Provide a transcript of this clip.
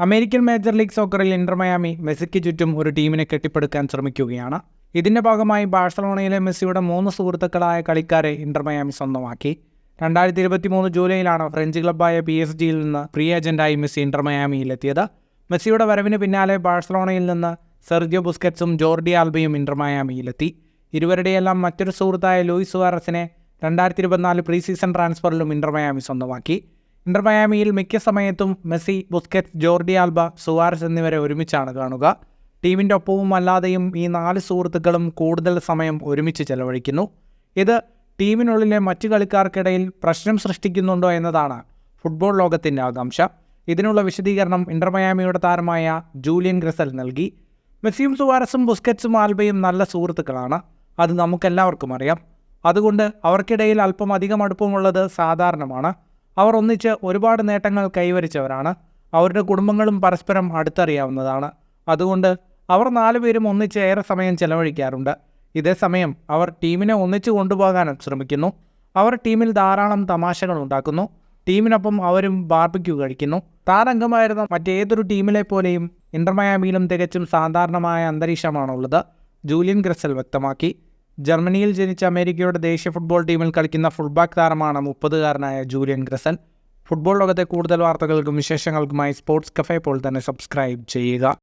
American major league സോക്കറിൽ Inter Miami മെസ്സിക്ക് ചുറ്റും ഒരു ടീമിനെ കെട്ടിപ്പടുക്കാൻ ശ്രമിക്കുകയാണ്. ഇതിന്റെ ഭാഗമായി ബാഴ്സലോണയിലെ മെസ്സിയുടെ 3 സുഹൃത്തുക്കളായ കളിക്കാരെ ഇന്റർ മയാമി സ്വന്തമാക്കി. 2023 ജൂലൈയിലാണ് ഫ്രഞ്ച് ക്ലബ്ബായ PSG-യിൽ നിന്ന് ഫ്രീ ഏജന്റായി മെസ്സി ഇന്റർ മയാമിയിലെത്തിയത്. മെസ്സിയുടെ വരവിന് പിന്നാലെ ബാഴ്സലോണയിൽ നിന്ന് സെർജിയോ ബുസ്കറ്റ്സും ജോർഡി ആൽബയും ഇന്റർ മയാമിയിലെത്തി. ഇരുവരുടെയെല്ലാം മറ്റൊരു സുഹൃത്തായ ലൂയിസ് സുവാരസിനെ 2024 പ്രീ സീസൺ ട്രാൻസ്ഫറിലും ഇന്റർ മയാമി സ്വന്തമാക്കി. ഇന്റർ മയാമിയിൽ മിക്ക സമയത്തും Messi, Busquets, Jordi Alba, Suarez എന്നിവരെ ഒരുമിച്ചാണ് കാണുക. ടീമിൻ്റെ ഒപ്പവും അല്ലാതെയും ഈ 4 സുഹൃത്തുക്കളും കൂടുതൽ സമയം ഒരുമിച്ച് ചെലവഴിക്കുന്നു. ഇത് ടീമിനുള്ളിലെ മറ്റു കളിക്കാർക്കിടയിൽ പ്രശ്നം സൃഷ്ടിക്കുന്നുണ്ടോ എന്നതാണ് ഫുട്ബോൾ ലോകത്തിൻ്റെ ആകാംക്ഷ. ഇതിനുള്ള വിശദീകരണം ഇന്റർ മയാമിയുടെ താരമായ ജൂലിയൻ ഗ്രസൽ നൽകി. മെസ്സിയും സുവാരസും ബുസ്കറ്റ്സും ആൽബയും നല്ല സുഹൃത്തുക്കളാണ്. അത് നമുക്കെല്ലാവർക്കും അറിയാം. അതുകൊണ്ട് അവർക്കിടയിൽ അല്പം അധികം അടുപ്പമുള്ളത് സാധാരണമാണ്. അവർ ഒന്നിച്ച് ഒരുപാട് നേട്ടങ്ങൾ കൈവരിച്ചവരാണ്. അവരുടെ കുടുംബങ്ങളും പരസ്പരം അടുത്തറിയാവുന്നതാണ്. അതുകൊണ്ട് അവർ 4 പേരും ഒന്നിച്ച് ഏറെ സമയം ചെലവഴിക്കാറുണ്ട്. ഇതേസമയം അവർ ടീമിനെ ഒന്നിച്ച് കൊണ്ടുപോകാനും ശ്രമിക്കുന്നു. അവർ ടീമിൽ ധാരാളം തമാശകൾ ഉണ്ടാക്കുന്നു. ടീമിനൊപ്പം അവരും ബാർബിക്യൂ കഴിക്കുന്നു. താരംഗമായിരുന്ന മറ്റേതൊരു ടീമിലെ പോലെയും ഇന്റർ മയാമിയിലും തികച്ചും സാധാരണമായ അന്തരീക്ഷമാണുള്ളത്, ജൂലിയൻ ഗ്രസൽ വ്യക്തമാക്കി. ജർമ്മനിയിൽ ജനിച്ച അമേരിക്കയുടെ ദേശീയ ഫുട്ബോൾ ടീമിൽ കളിക്കുന്ന ഫുൾബാക്ക് താരമാണ് 30-കാരനായ ജൂലിയൻ ഗ്രസൽ. ഫുട്ബോൾ ലോകത്തെ കൂടുതൽ വാർത്തകൾക്കും വിശേഷങ്ങൾക്കുമായി സ്പോർട്സ് കഫേ ഇപ്പോൾ തന്നെ സബ്സ്ക്രൈബ് ചെയ്യുക.